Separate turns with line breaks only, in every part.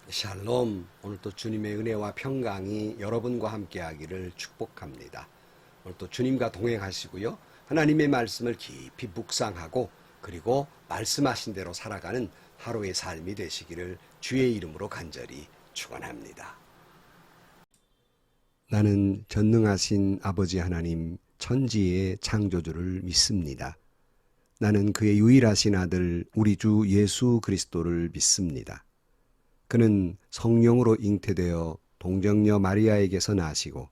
샬롬. 오늘도 주님의 은혜와 평강이 여러분과 함께하기를 축복합니다. 오늘도 주님과 동행하시고요, 하나님의 말씀을 깊이 묵상하고 그리고 말씀하신 대로 살아가는 하루의 삶이 되시기를 주의 이름으로 간절히 축원합니다. 나는 전능하신 아버지 하나님, 천지의 창조주를 믿습니다. 나는 그의 유일하신 아들 우리 주 예수 그리스도를 믿습니다. 그는 성령으로 잉태되어 동정녀 마리아에게서 나시고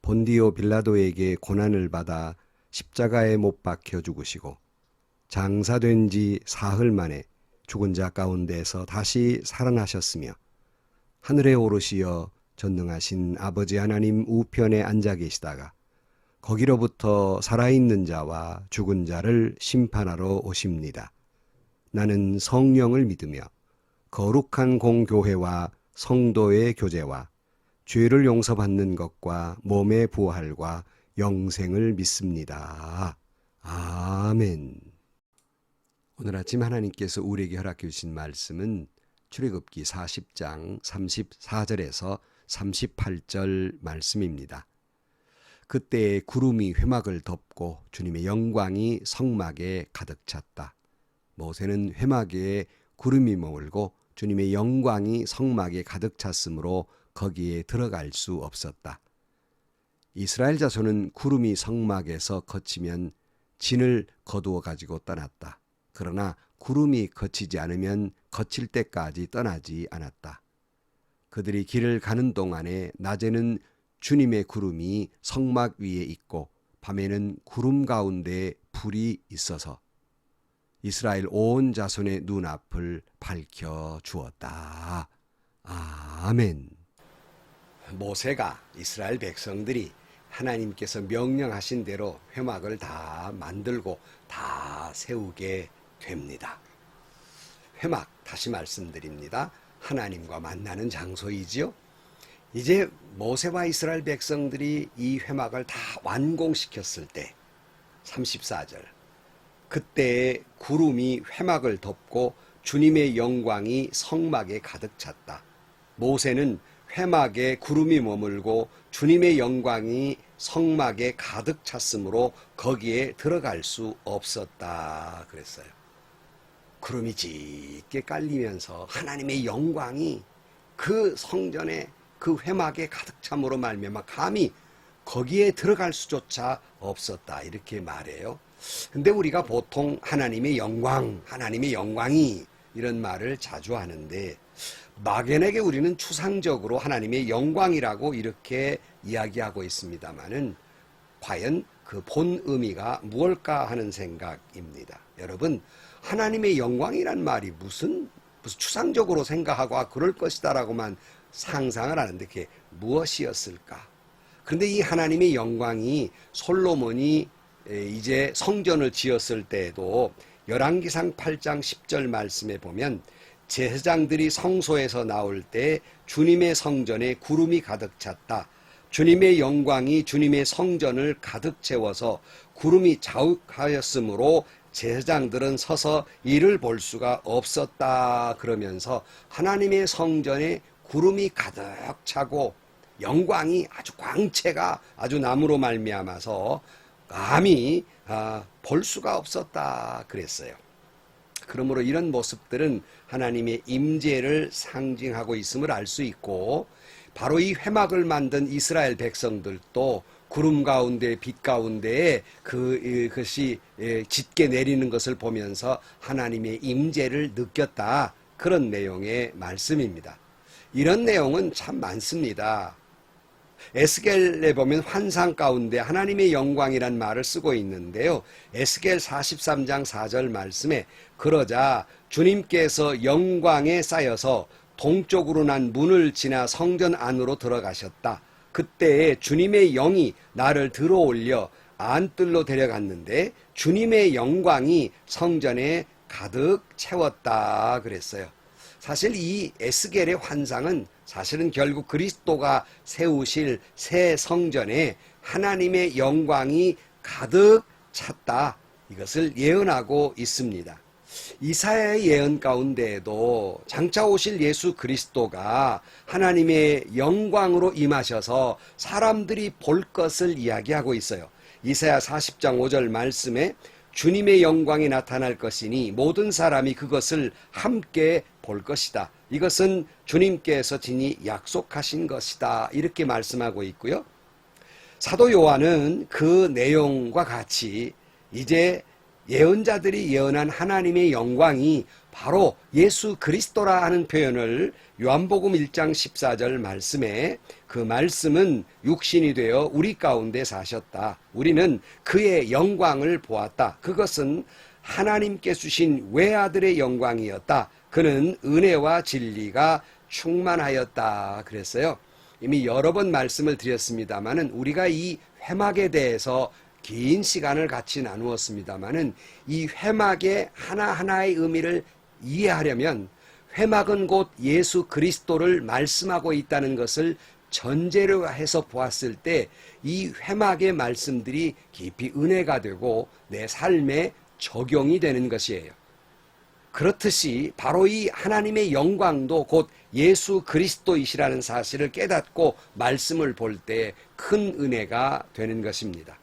본디오 빌라도에게 고난을 받아 십자가에 못 박혀 죽으시고 장사된 지 사흘 만에 죽은 자 가운데서 다시 살아나셨으며 하늘에 오르시어 전능하신 아버지 하나님 우편에 앉아 계시다가 거기로부터 살아있는 자와 죽은 자를 심판하러 오십니다. 나는 성령을 믿으며 거룩한 공교회와 성도의 교제와 죄를 용서받는 것과 몸의 부활과 영생을 믿습니다. 아멘. 오늘 아침 하나님께서 우리에게 허락해 주신 말씀은 출애굽기 40장 34절에서 38절 말씀입니다. 그때에 구름이 회막을 덮고 주님의 영광이 성막에 가득 찼다. 모세는 회막에 구름이 머물고 주님의 영광이 성막에 가득 찼으므로 거기에 들어갈 수 없었다. 이스라엘 자손은 구름이 성막에서 거치면 진을 거두어 가지고 떠났다. 그러나 구름이 거치지 않으면 거칠 때까지 떠나지 않았다. 그들이 길을 가는 동안에 낮에는 주님의 구름이 성막 위에 있고 밤에는 구름 가운데 불이 있어서 이스라엘 온 자손의 눈앞을 밝혀 주었다. 아멘. 모세가 이스라엘 백성들이 하나님께서 명령하신 대로 회막을 다 만들고 다 세우게 됩니다. 회막, 다시 말씀드립니다. 하나님과 만나는 장소이지요. 이제 모세와 이스라엘 백성들이 이 회막을 다 완공시켰을 때 34절, 그때에 구름이 회막을 덮고 주님의 영광이 성막에 가득 찼다. 모세는 회막에 구름이 머물고 주님의 영광이 성막에 가득 찼으므로 거기에 들어갈 수 없었다 그랬어요. 구름이 짙게 깔리면서 하나님의 영광이 그 성전에 그 회막에 가득 참으로 말미암아 감히 거기에 들어갈 수조차 없었다 이렇게 말해요. 근데 우리가 보통 하나님의 영광이 이런 말을 자주 하는데 막연하게 우리는 추상적으로 하나님의 영광이라고 이렇게 이야기하고 있습니다만은 과연 그 본 의미가 무엇일까 하는 생각입니다. 여러분, 하나님의 영광이란 말이 무슨 추상적으로 생각하고 그럴 것이다라고만 상상을 하는데 그게 무엇이었을까? 그런데 이 하나님의 영광이 솔로몬이 이제 성전을 지었을 때에도 열왕기상 8장 10절 말씀에 보면 제사장들이 성소에서 나올 때 주님의 성전에 구름이 가득 찼다. 주님의 영광이 주님의 성전을 가득 채워서 구름이 자욱하였으므로 제사장들은 서서 이를 볼 수가 없었다 그러면서 하나님의 성전에 구름이 가득 차고 영광이 아주 광채가 아주 남으로 말미암아서 감히 볼 수가 없었다 그랬어요. 그러므로 이런 모습들은 하나님의 임재를 상징하고 있음을 알 수 있고, 바로 이 회막을 만든 이스라엘 백성들도 구름 가운데 빛 가운데에 그것이 짙게 내리는 것을 보면서 하나님의 임재를 느꼈다, 그런 내용의 말씀입니다. 이런 내용은 참 많습니다. 에스겔에 보면 환상 가운데 하나님의 영광이란 말을 쓰고 있는데요. 에스겔 43장 4절 말씀에 그러자 주님께서 영광에 쌓여서 동쪽으로 난 문을 지나 성전 안으로 들어가셨다. 그때에 주님의 영이 나를 들어올려 안뜰로 데려갔는데 주님의 영광이 성전에 가득 채웠다 그랬어요. 사실 이 에스겔의 환상은 사실은 결국 그리스도가 세우실 새 성전에 하나님의 영광이 가득 찼다, 이것을 예언하고 있습니다. 이사야의 예언 가운데에도 장차 오실 예수 그리스도가 하나님의 영광으로 임하셔서 사람들이 볼 것을 이야기하고 있어요. 이사야 40장 5절 말씀에 주님의 영광이 나타날 것이니 모든 사람이 그것을 함께 볼 것이다. 이것은 주님께서 친히 약속하신 것이다. 이렇게 말씀하고 있고요. 사도 요한은 그 내용과 같이 이제 예언자들이 예언한 하나님의 영광이 바로 예수 그리스도라 하는 표현을 요한복음 1장 14절 말씀에 그 말씀은 육신이 되어 우리 가운데 사셨다. 우리는 그의 영광을 보았다. 그것은 하나님께 주신 외아들의 영광이었다. 그는 은혜와 진리가 충만하였다. 그랬어요. 이미 여러 번 말씀을 드렸습니다마는 우리가 이 회막에 대해서 긴 시간을 같이 나누었습니다마는 이 회막의 하나하나의 의미를 이해하려면 회막은 곧 예수 그리스도를 말씀하고 있다는 것을 전제로 해서 보았을 때 이 회막의 말씀들이 깊이 은혜가 되고 내 삶에 적용이 되는 것이에요. 그렇듯이 바로 이 하나님의 영광도 곧 예수 그리스도이시라는 사실을 깨닫고 말씀을 볼 때 큰 은혜가 되는 것입니다.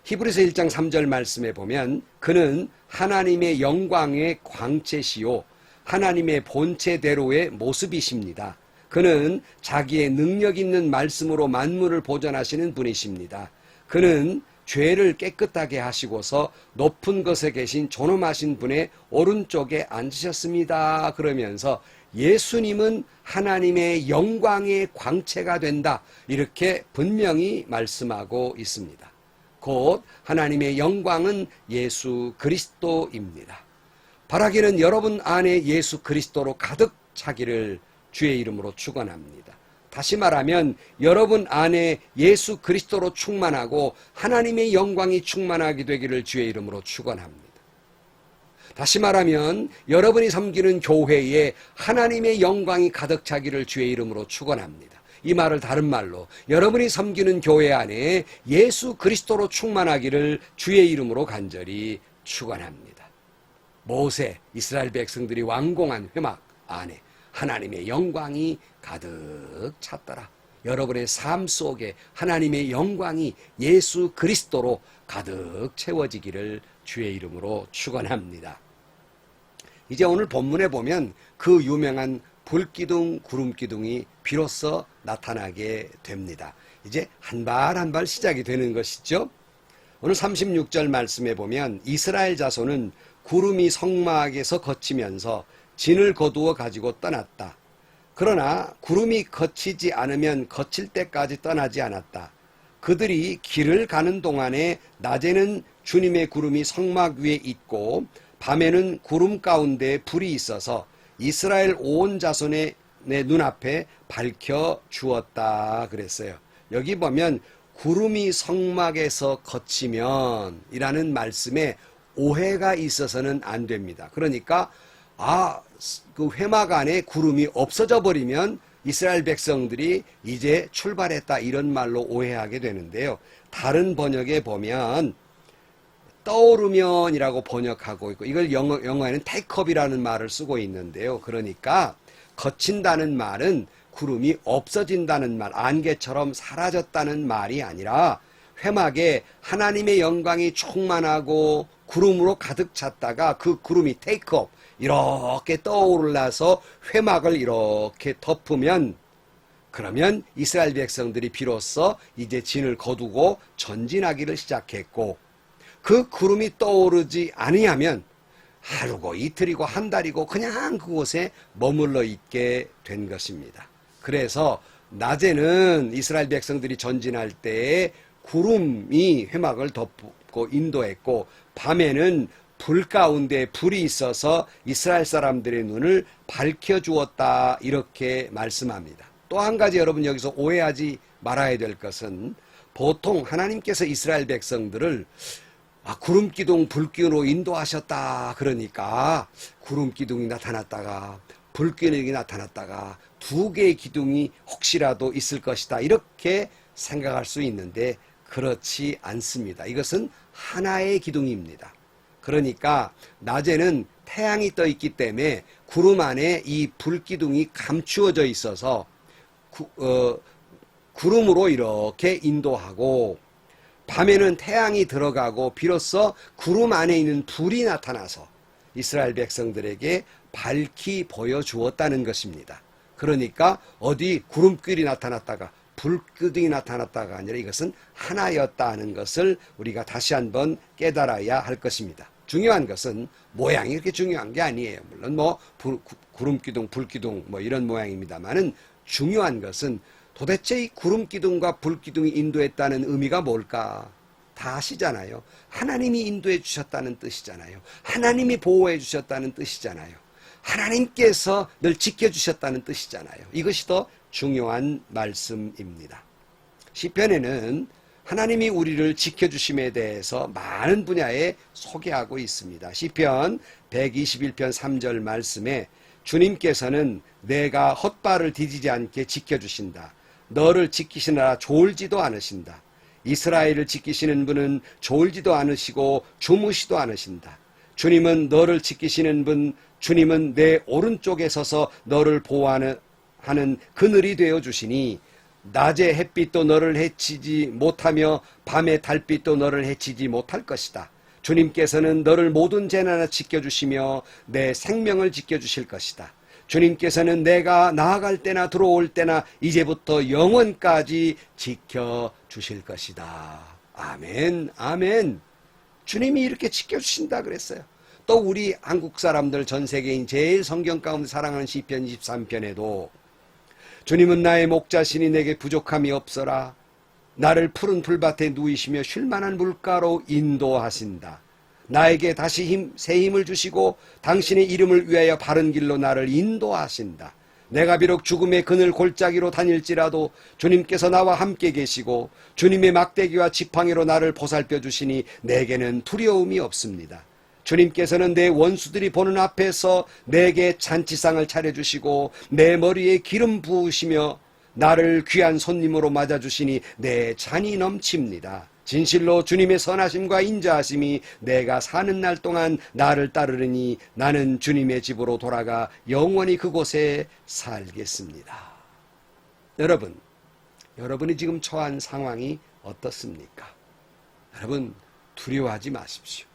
히브리서 1장 3절 말씀에 보면 그는 하나님의 영광의 광채시요 하나님의 본체대로의 모습이십니다. 그는 자기의 능력 있는 말씀으로 만물을 보존하시는 분이십니다. 그는 죄를 깨끗하게 하시고서 높은 곳에 계신 존엄하신 분의 오른쪽에 앉으셨습니다. 그러면서 예수님은 하나님의 영광의 광채가 된다. 이렇게 분명히 말씀하고 있습니다. 곧 하나님의 영광은 예수 그리스도입니다. 바라기는 여러분 안에 예수 그리스도로 가득 차기를 주의 이름으로 축원합니다. 다시 말하면 여러분 안에 예수 그리스도로 충만하고 하나님의 영광이 충만하게 되기를 주의 이름으로 축원합니다. 다시 말하면 여러분이 섬기는 교회에 하나님의 영광이 가득 차기를 주의 이름으로 축원합니다. 이 말을 다른 말로 여러분이 섬기는 교회 안에 예수 그리스도로 충만하기를 주의 이름으로 간절히 축원합니다. 모세 이스라엘 백성들이 완공한 회막 안에 하나님의 영광이 가득 찼더라. 여러분의 삶 속에 하나님의 영광이 예수 그리스도로 가득 채워지기를 주의 이름으로 축원합니다. 이제 오늘 본문에 보면 그 유명한 불기둥 구름기둥이 비로소 나타나게 됩니다. 이제 한 발 한 발 시작이 되는 것이죠. 오늘 36절 말씀에 보면 이스라엘 자손은 구름이 성막에서 거치면서 진을 거두어 가지고 떠났다. 그러나 구름이 거치지 않으면 거칠 때까지 떠나지 않았다. 그들이 길을 가는 동안에 낮에는 주님의 구름이 성막 위에 있고 밤에는 구름 가운데 불이 있어서 이스라엘 온 자손의 내 눈앞에 밝혀 주었다 그랬어요. 여기 보면 구름이 성막에서 거치면 이라는 말씀에 오해가 있어서는 안 됩니다. 그러니까 그 회막 안에 구름이 없어져 버리면 이스라엘 백성들이 이제 출발했다 이런 말로 오해하게 되는데요. 다른 번역에 보면 떠오르면이라고 번역하고 있고 이걸 영어에는 테이크업이라는 말을 쓰고 있는데요. 그러니까 거친다는 말은 구름이 없어진다는 말, 안개처럼 사라졌다는 말이 아니라 회막에 하나님의 영광이 충만하고 구름으로 가득 찼다가 그 구름이 테이크업 이렇게 떠올라서 회막을 이렇게 덮으면 그러면 이스라엘 백성들이 비로소 이제 진을 거두고 전진하기를 시작했고 그 구름이 떠오르지 아니하면 하루고 이틀이고 한 달이고 그냥 그곳에 머물러 있게 된 것입니다. 그래서 낮에는 이스라엘 백성들이 전진할 때에 구름이 회막을 덮고 인도했고 밤에는 불 가운데 불이 있어서 이스라엘 사람들의 눈을 밝혀주었다 이렇게 말씀합니다. 또 한 가지 여러분 여기서 오해하지 말아야 될 것은 보통 하나님께서 이스라엘 백성들을 구름기둥 불기둥으로 인도하셨다 그러니까 구름기둥이 나타났다가 불기둥이 나타났다가 두 개의 기둥이 혹시라도 있을 것이다 이렇게 생각할 수 있는데 그렇지 않습니다. 이것은 하나의 기둥입니다. 그러니까 낮에는 태양이 떠 있기 때문에 구름 안에 이 불기둥이 감추어져 있어서 구름으로 이렇게 인도하고, 밤에는 태양이 들어가고 비로소 구름 안에 있는 불이 나타나서 이스라엘 백성들에게 밝히 보여주었다는 것입니다. 그러니까 어디 구름길이 나타났다가 불기둥이 나타났다가 아니라 이것은 하나였다는 것을 우리가 다시 한번 깨달아야 할 것입니다. 중요한 것은 모양이 그렇게 중요한 게 아니에요. 물론 구름기둥, 불기둥 이런 모양입니다만은, 중요한 것은 도대체 이 구름기둥과 불기둥이 인도했다는 의미가 뭘까? 다 아시잖아요. 하나님이 인도해 주셨다는 뜻이잖아요. 하나님이 보호해 주셨다는 뜻이잖아요. 하나님께서 늘 지켜주셨다는 뜻이잖아요. 이것이 더 중요한 말씀입니다. 시편에는 하나님이 우리를 지켜주심에 대해서 많은 분야에 소개하고 있습니다. 시편 121편 3절 말씀에 주님께서는 내가 헛발을 디디지 않게 지켜주신다. 너를 지키시느라 졸지도 않으신다. 이스라엘을 지키시는 분은 졸지도 않으시고 주무시도 않으신다. 주님은 너를 지키시는 분, 주님은 내 오른쪽에 서서 너를 보호하는 그늘이 되어 주시니 낮의 햇빛도 너를 해치지 못하며 밤의 달빛도 너를 해치지 못할 것이다. 주님께서는 너를 모든 재난에 지켜주시며 내 생명을 지켜주실 것이다. 주님께서는 내가 나아갈 때나 들어올 때나 이제부터 영원까지 지켜주실 것이다. 아멘, 아멘. 주님이 이렇게 지켜주신다 그랬어요. 또 우리 한국 사람들, 전 세계인 제일 성경 가운데 사랑하는 시편 23편에도 주님은 나의 목자시니 내게 부족함이 없어라. 나를 푸른 풀밭에 누이시며 쉴만한 물가로 인도하신다. 나에게 다시 새 힘을 주시고 당신의 이름을 위하여 바른 길로 나를 인도하신다. 내가 비록 죽음의 그늘 골짜기로 다닐지라도 주님께서 나와 함께 계시고 주님의 막대기와 지팡이로 나를 보살펴 주시니 내게는 두려움이 없습니다. 주님께서는 내 원수들이 보는 앞에서 내게 잔치상을 차려주시고 내 머리에 기름 부으시며 나를 귀한 손님으로 맞아주시니 내 잔이 넘칩니다. 진실로 주님의 선하심과 인자하심이 내가 사는 날 동안 나를 따르르니 나는 주님의 집으로 돌아가 영원히 그곳에 살겠습니다. 여러분이 지금 처한 상황이 어떻습니까? 여러분, 두려워하지 마십시오.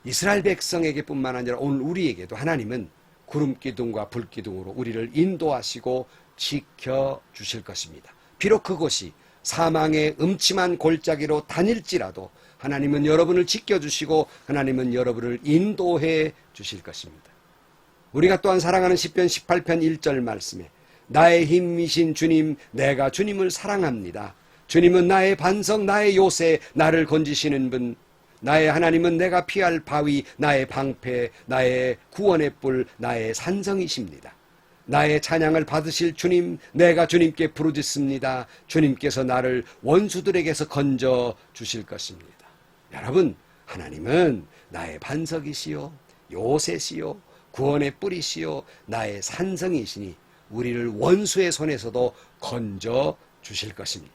이스라엘 백성에게 뿐만 아니라 오늘 우리에게도 하나님은 구름기둥과 불기둥으로 우리를 인도하시고 지켜주실 것입니다. 비록 그곳이 사망의 음침한 골짜기로 다닐지라도 하나님은 여러분을 지켜주시고 하나님은 여러분을 인도해 주실 것입니다. 우리가 또한 사랑하는 시편 18편 1절 말씀에 나의 힘이신 주님, 내가 주님을 사랑합니다. 주님은 나의 반석, 나의 요새, 나를 건지시는 분, 나의 하나님은 내가 피할 바위, 나의 방패, 나의 구원의 뿔, 나의 산성이십니다. 나의 찬양을 받으실 주님, 내가 주님께 부르짖습니다. 주님께서 나를 원수들에게서 건져 주실 것입니다. 여러분, 하나님은 나의 반석이시요, 요새시요, 구원의 뿔이시요, 나의 산성이시니 우리를 원수의 손에서도 건져 주실 것입니다.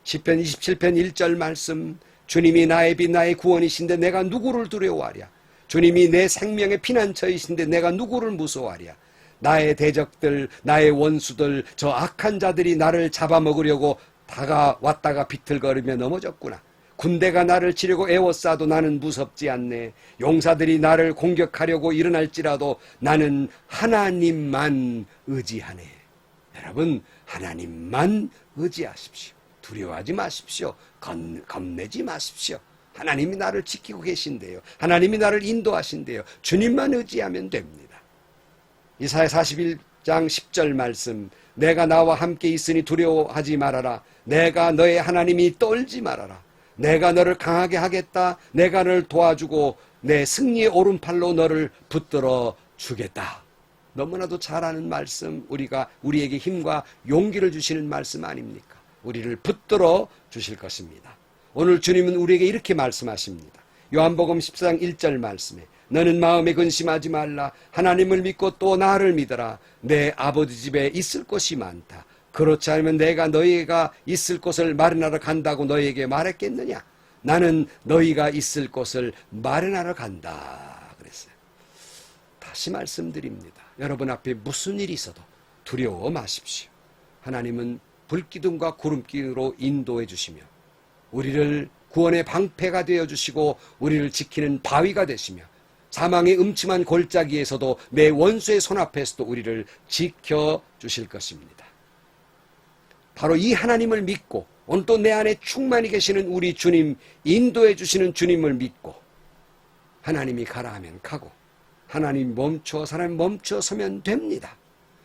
시편 27편 1절 말씀, 주님이 나의 빛 나의 구원이신데 내가 누구를 두려워하랴. 주님이 내 생명의 피난처이신데 내가 누구를 무서워하랴. 나의 대적들, 나의 원수들, 저 악한 자들이 나를 잡아먹으려고 다가왔다가 비틀거리며 넘어졌구나. 군대가 나를 치려고 애워싸도 나는 무섭지 않네. 용사들이 나를 공격하려고 일어날지라도 나는 하나님만 의지하네. 여러분, 하나님만 의지하십시오. 두려워하지 마십시오. 겁내지 마십시오. 하나님이 나를 지키고 계신데요. 하나님이 나를 인도하신대요. 주님만 의지하면 됩니다. 이사야 41장 10절 말씀, 내가 나와 함께 있으니 두려워하지 말아라. 내가 너의 하나님이 떨지 말아라. 내가 너를 강하게 하겠다. 내가 너를 도와주고 내 승리의 오른팔로 너를 붙들어 주겠다. 너무나도 잘 아는 말씀, 우리에게 힘과 용기를 주시는 말씀 아닙니까? 우리를 붙들어 주실 것입니다. 오늘 주님은 우리에게 이렇게 말씀하십니다. 요한복음 14장 1절 말씀에 너는 마음에 근심하지 말라. 하나님을 믿고 또 나를 믿어라. 내 아버지 집에 있을 곳이 많다. 그렇지 않으면 내가 너희가 있을 곳을 마련하러 간다고 너희에게 말했겠느냐? 나는 너희가 있을 곳을 마련하러 간다 그랬어요. 다시 말씀드립니다. 여러분 앞에 무슨 일이 있어도 두려워 마십시오. 하나님은 불기둥과 구름기둥으로 인도해 주시며 우리를 구원의 방패가 되어 주시고 우리를 지키는 바위가 되시며 사망의 음침한 골짜기에서도 내 원수의 손앞에서도 우리를 지켜주실 것입니다. 바로 이 하나님을 믿고 오늘 또 내 안에 충만히 계시는 우리 주님, 인도해 주시는 주님을 믿고 하나님이 가라 하면 가고 하나님 멈춰 사람 멈춰 서면 됩니다.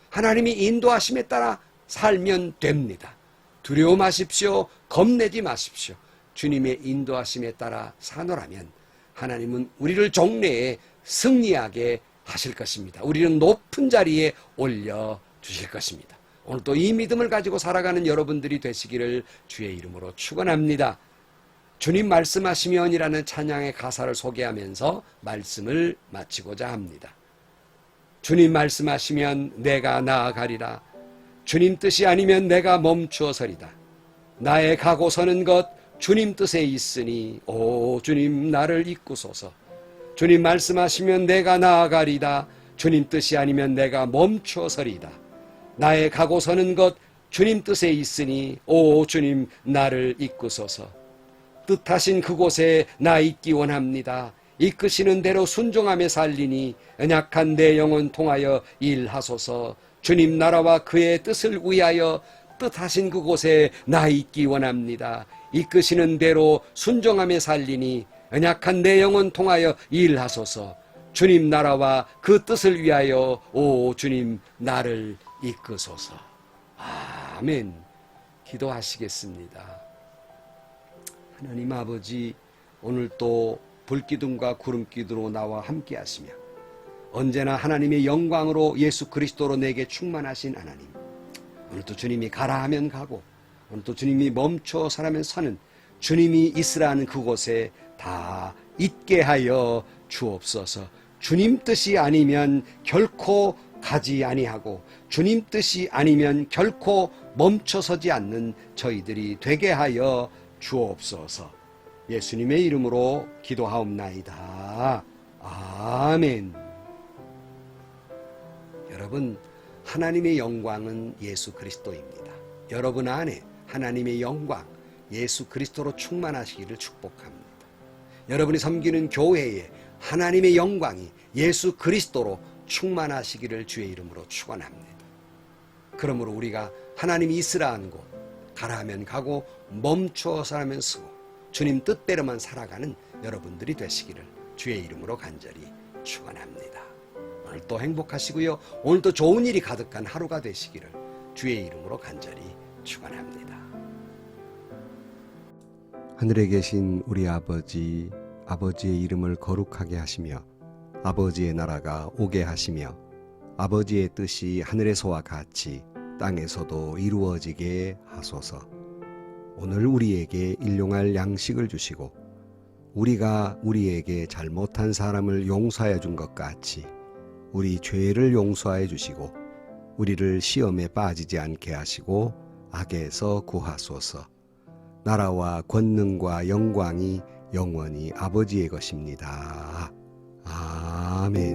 하나님이 인도하심에 따라 살면 됩니다. 두려워 마십시오. 겁내지 마십시오. 주님의 인도하심에 따라 사노라면 하나님은 우리를 종래에 승리하게 하실 것입니다. 우리는 높은 자리에 올려주실 것입니다. 오늘도 이 믿음을 가지고 살아가는 여러분들이 되시기를 주의 이름으로 축원합니다. 주님 말씀하시면이라는 찬양의 가사를 소개하면서 말씀을 마치고자 합니다. 주님 말씀하시면 내가 나아가리라. 주님 뜻이 아니면 내가 멈추어 서리다. 나의 가고 서는 것 주님 뜻에 있으니 오 주님 나를 이끄소서. 주님 말씀하시면 내가 나아가리다. 주님 뜻이 아니면 내가 멈추어 서리다. 나의 가고 서는 것 주님 뜻에 있으니 오 주님 나를 이끄소서. 뜻하신 그곳에 나 있기 원합니다. 이끄시는 대로 순종하며 살리니 연약한 내 영혼 통하여 일하소서. 주님 나라와 그의 뜻을 위하여 뜻하신 그곳에 나 있기 원합니다. 이끄시는 대로 순종하며 살리니 연약한 내 영혼 통하여 일하소서. 주님 나라와 그 뜻을 위하여 오 주님 나를 이끄소서. 아멘. 기도하시겠습니다. 하나님 아버지, 오늘 또 불기둥과 구름기둥으로 나와 함께 하시며 언제나 하나님의 영광으로 예수 그리스도로 내게 충만하신 하나님, 오늘도 주님이 가라 하면 가고 오늘도 주님이 멈춰 서라면 서는 주님이 있으라는 그곳에 다 있게 하여 주옵소서. 주님 뜻이 아니면 결코 가지 아니하고 주님 뜻이 아니면 결코 멈춰서지 않는 저희들이 되게 하여 주옵소서. 예수님의 이름으로 기도하옵나이다. 아멘. 여러분, 하나님의 영광은 예수 그리스도입니다. 여러분 안에 하나님의 영광, 예수 그리스도로 충만하시기를 축복합니다. 여러분이 섬기는 교회에 하나님의 영광이 예수 그리스도로 충만하시기를 주의 이름으로 축원합니다. 그러므로 우리가 하나님이 있으라는 곳, 가라 하면 가고 멈추어서 하면 서고 주님 뜻대로만 살아가는 여러분들이 되시기를 주의 이름으로 간절히 축원합니다. 오늘도 행복하시고요. 오늘도 좋은 일이 가득한 하루가 되시기를 주의 이름으로 간절히 축원합니다.
하늘에 계신 우리 아버지, 아버지의 이름을 거룩하게 하시며 아버지의 나라가 오게 하시며 아버지의 뜻이 하늘에서와 같이 땅에서도 이루어지게 하소서. 오늘 우리에게 일용할 양식을 주시고 우리가 우리에게 잘못한 사람을 용서해 준 것 같이 우리 죄를 용서해 주시고 우리를 시험에 빠지지 않게 하시고 악에서 구하소서. 나라와 권능과 영광이 영원히 아버지의 것입니다. 아멘.